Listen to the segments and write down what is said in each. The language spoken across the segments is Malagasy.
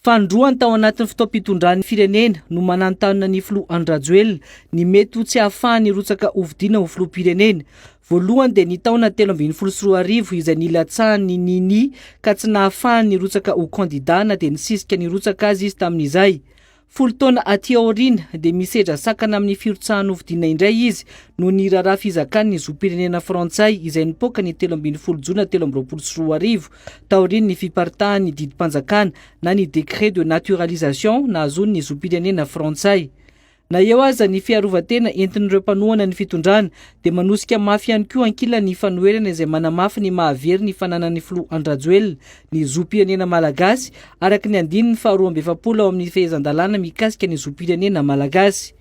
Fandroany tao anatin'ny fitaom-pitondran'ny firenena no manantanina ny filoha Andry Rajoelina ny mety ho tsy ahafahany rotsaka hovidiana ho filoham-pirenena. Voalohany dia ny taona 2024 izay nilatsahany Nini ka tsy nahafahany rotsaka ho kandida na dia nisisika ny rotsaka azy izy tamin'izay. 10 taona aty aoriana dia misedra sakana amin'ny firotsahany hovidiana indray izy no ny raharaha fizakany ny zom-pirenena Frantsay izay nipoaka ny 12 Jona 2024 taoriany ny fiparitahany ny didim-panjakana na ny décret de naturalisation nahazony ny zom-pirenena Frantsay. Na eo aza ny fiarovatena entin'ireo mpanohana ny fitondrana dia manosika mafy ihany koa ankila ny fanoherana izay manamafy ny mahavery ny fananan'ny filoha Andry Rajoelina ny zom-pirenena malagasy araka ny andininy fa 12 ao amin'ny fehezan-dalàna mikasika ny zom-pirenena malagasy.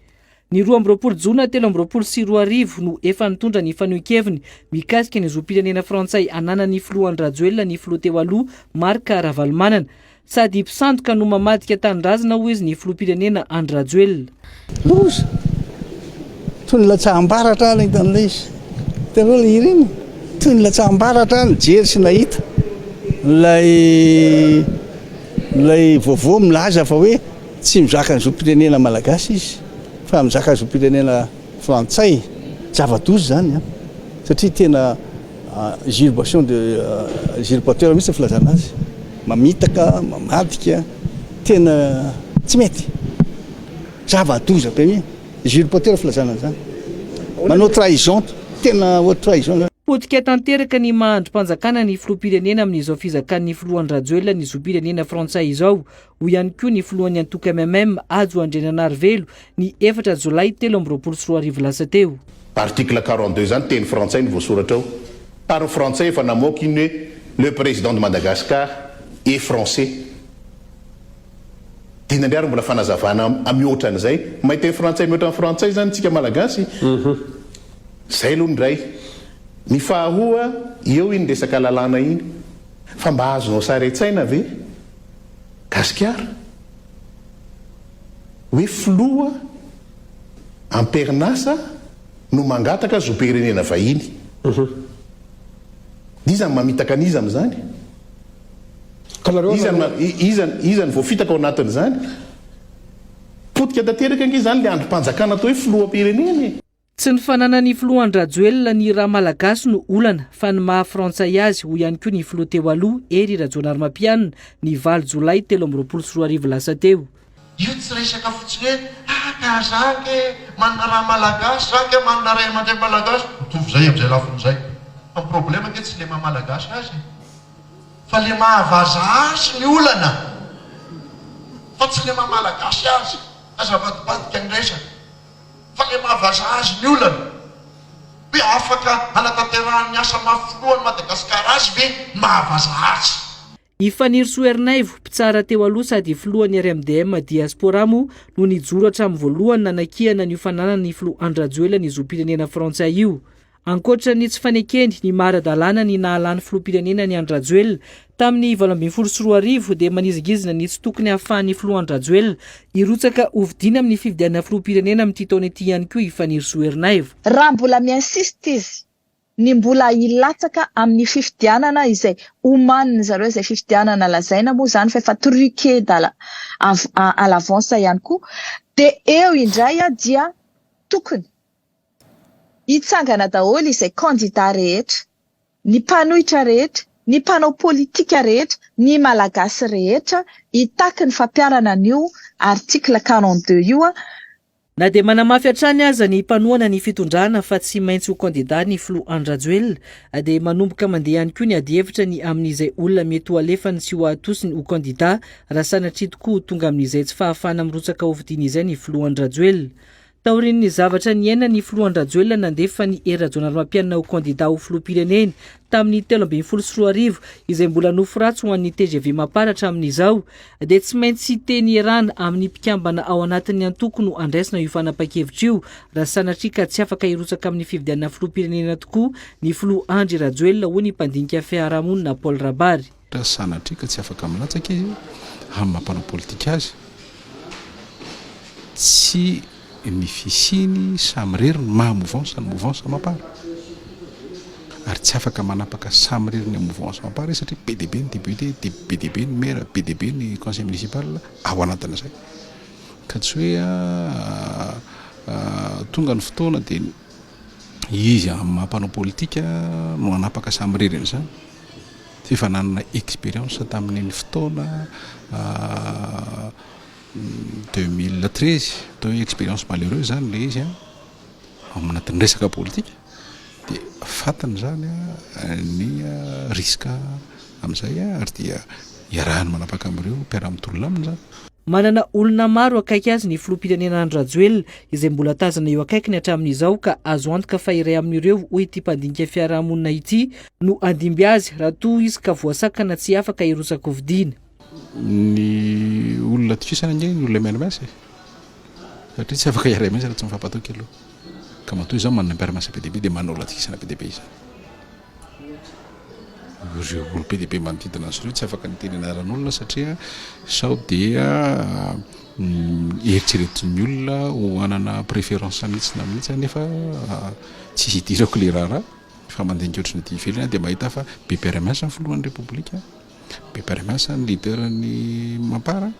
Ny 12 Jona 2024 no efa nitondra ny fanohan-keviny mikasika ny zom-pirenena Frantsay ananan'ny filoha Andry Rajoelina ny filoha teo aloha Marc Ravalomanana sady mpisandoka no mamadika tanindrazana ho izy ny filoham-pirenena Andry Rajoelina. Loza toy ny latsahambaratra ny hitan'ilay izy telo ilay ireny toy ny latsahambaratra nijery sy nahita lay vaovao milaza fa hoe tsy mizaka ny zom-pirenena malagasy izy fa mizaka ny zom-pirenena frantsay zava-doza zany satria tena usurpation de usurpateur mihitsy filazana azy mamitaka mamadika tena tsy mety zava-doza be mi usurpateur filazana zany manao trahison tena haute trahison. Potika tanteraka ny mahandro-mpanjakana ny filoham-pirenena amin'izao fizakan'ny filoha Andry Rajoelina ny zom-pirenena Frantsay izao. Ho ihany koa ny filohan'ny antoka MMM Ajo Andriananarivelo ny 4 Jolay 2024 lasa teo. Article 42 zany teny frantsay ny voasoratra ao. Par français efa namoaka iny hoe le président de Madagascar est français. Tena ndray ary mbola fanazavana amihoatra an'izay mahita ny frantsay mihoatra ny frantsay zany tsika malagasy. Zay aloha ndray. Ny faharoa eo iny resaka lalàna iny fa mba azonao saretsaina ve gasikara hoe filoha amperinasa no mangataka zom-pirenena vahiny. Izany mamitaka an'izy amin'izany izany voafitaka ao anatin'izany potika tanteraka ange zany le androm-panjakana atao hoe filoham-pirenena. Tsy ny fananan'ny filoha Andry Rajoelina ny raha malagasy no olana fa ny maha frantsay azy ho ihany koa ny filoha teo aloha Hery Rajaonarimampianina ny 9 Jolay 2024 lasa teo. Io tsy resaka fotsiny hoe ka zake manana raha malagasy zake manana ray aman-dreny malagasy mitovy zay amin'izay lafin'izay. Fa ny problema ke tsy le maha malagasy azy fa le mahavaza azy ny olana fa tsy le maha malagasy azy azavadibadika ny resaka fa le mahavaza azy ny olana hoe afaka anatanterahany asa mafilohan'ny Madagasikara azy ve mahavaza azy. Ifaniry Soernaivo mpitsara teo aloha sady filohan'ny RMDM diaspora mo no nijoro hatramin'ny voalohany nanakihana ny fananan'ny filoha Andry Rajoelina ny zom-pirenena Frantsay io. Ankoatra ny tsy fanekeny ny maradalàna ny nahalany filoham-pirenena ny Andry Rajoelina tamin'ny 2024 dia manizigizina ny tsy tokony hahafahan'ny filoha Andry Rajoelina hirotsaka hovidiana amin'ny fifidianana filoham-pirenena amin'ity taona ity ihany koa Ifaniry Soernaivo. Raha mbola miinsiste izy ny mbola ilatsaka amin'ny fifidianana izay omaniny zareo izay fifidianana lazaina moa zany fa efa truqué à l'avance ihany koa dia eo indray dia tokony hitsangana daholo izay candidat rehetra, ny mpanohitra rehetra, ny mpanao politika rehetra, ny malagasy rehetra hitaky ny fampiarana an'io article 42 io. Na dia manamafy hatrany aza ny mpanohana ny fitondrana fa tsy maintsy ho kandida ny filoha Andry Rajoelina dia manomboka mandeha ihany koa ny adi-hevitra ny amin'izay olona mety ho alefany sy ho atosiny ho kandida raha sanatria tokoa tonga amin'izay tsy fahafahana mirotsaka hovidiana izay ny filoha Andry Rajoelina. Taorian'ny zavatra niaina ny filoha Andry Rajoelina nandefa ny Hery Rajaonarimampianina ho kandida ho filoham-pirenena tamin'ny 2024 izay mbola nofo ratsy ho an'ny TGV maparatra amin'izao dia tsy maintsy teny iarahana amin'ny mpikambana ao anatin'ny antoko no andraisina io fanapa-kevitra io raha sanatria ka tsy afaka hirotsaka amin'ny fifidianana filoham-pirenena tokoa ny filoha Andry Rajoelina ho ny mpandinika fiarahamonina Paul Rabary. Raha sanatria ka tsy afaka milatsaka izy amin'ny mampanao politika azy tsy ny fisiny samy reriny maha mouvance ny mouvance mapara ary tsy afaka manapaka samy ririny mouvance mampara satria be dia be ny député be dia be ny maire be dia be ny conseil municipal ao anatina izay ka tsy hoe tonga ny fotoana dia izy amin'ny mampanao politika no anapaka samy ririny zany efa nanana expérience tamin'ny fotoana 2013 tao expérience malheureuse zany le izy aminatin'ny resaka politika dia fatany zany ny risque amin'izay ary dia iarahany manapaka amin'ireo mpiara-mitolona aminy zany. Manana olona maro akaiky azy ny filoham-pirenena Andry Rajoelina izay mbola tazana eo akaikiny hatramin'izao ka azo antoka fa iray amin'ireo hoy ity mpandinika fiarahamonina ity no andimby azy raha toa izy ka voasakana tsy afaka hirosaka vidiana. Ny olona tikisana indray ny olona miaramiasa satria tsy afaka iray mihitsy raha tsy mifampatao kely ka matoa izao manana mpiara-miasa be dia be dia manana olona tikisana be dia be izany. Ireo olo be dia be manodidina azy ireo tsy afaka nitenena ran'olona satria sao dia eritreretin'ny olona ho anana préférence mihitsy mihitsy nefa tsy hidirako le raharaha fa mandeha otrany ity ivelany dia mahita fa be mpiara-miasa ny filohan'ny repoblika be mpiara-miasa ny leaderny mampara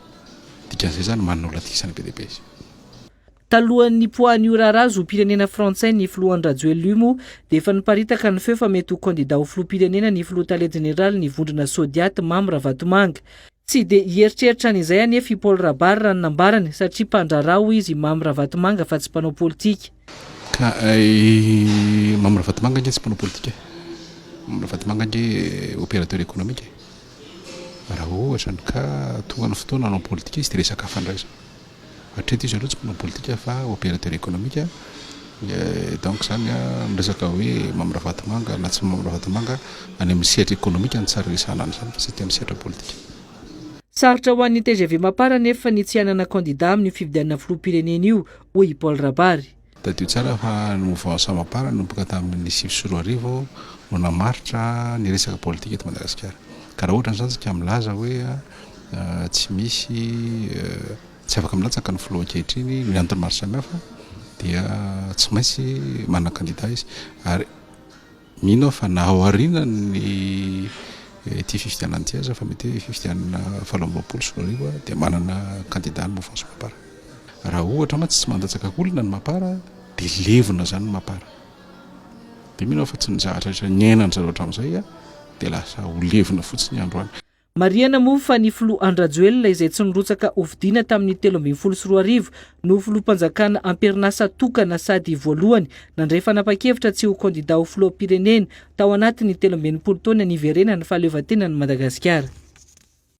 dikan'izay zany manana olona tikisana be dia be izy. Talohan'ny poan'io raharaha zo pirenena frantsay ny filohan'ny Rajoelina io moa dia efa niparitaka ny feo fa mety ho candidat ho filoham-pirenena ny filoha-tale général ny vondrona Sodiaty Mamy Ravatomanga. Tsy dia hieritreritra an'izay anefa i Paul Rabary raha nambarany satria mpandrarao izy Mamy Ravatomanga fa tsy mpanao politika. Ka Mamy Ravatomanga nge tsy mpanao politika. Mamy Ravatomanga nge opérateur économique. Raha ohatra ka tonga ny fotoana anao politika izy dia resaka fandraisana. Hatreto izy aloha tsy mpanao politika fa opérateur économique donc zany miresaka hoe Mamy Ravatomanga na tsy Mamy Ravatomanga any amin'ny sehatra économique ny tsara resahana an'izany fa tsy amin'ny sehatra politika. Sarotra ho an'ny TGV Mapara nefa ny tsy hanana candidat amin'ny fifidianana filoham-pirenena io hoy Paul Rabary. Tadio tsara fa ny mouvance Mapara nomboka tamin'ny 2024 no namaritra ny resaka politika eto Madagasikara. Ka raha ohatra n'izany tsika milaza hoe tsy misy tsy afaka milatsaka ny filoha ankehitriny ny antony maro samihafa dia tsy maintsy manana candidat izy ary mino fa na ao aorianany ity fifidianana ity aza fa mety fifidianana 2024 dia manana candidat ny mouvance Mapara. Raha ohatra ma tsy mandatsaka olona ny Mapara dia levona zany ny Mapara dia mino fa tsy nizahatra ny ainany zareo hatramin'izay dia lasa ho levona fotsiny androany. Mariana moa fa ny filoha Andry Rajoelina izay tsy nirotsaka hovidiana tamin'ny 2024 no filoham-panjakana amperinasa tokana sady voalohany nandray fanapa-kevitra tsy ho candidat ho filoham-pirenena tao anatin'ny 13 taona niverenany fahaleovan-tenany Madagasikara.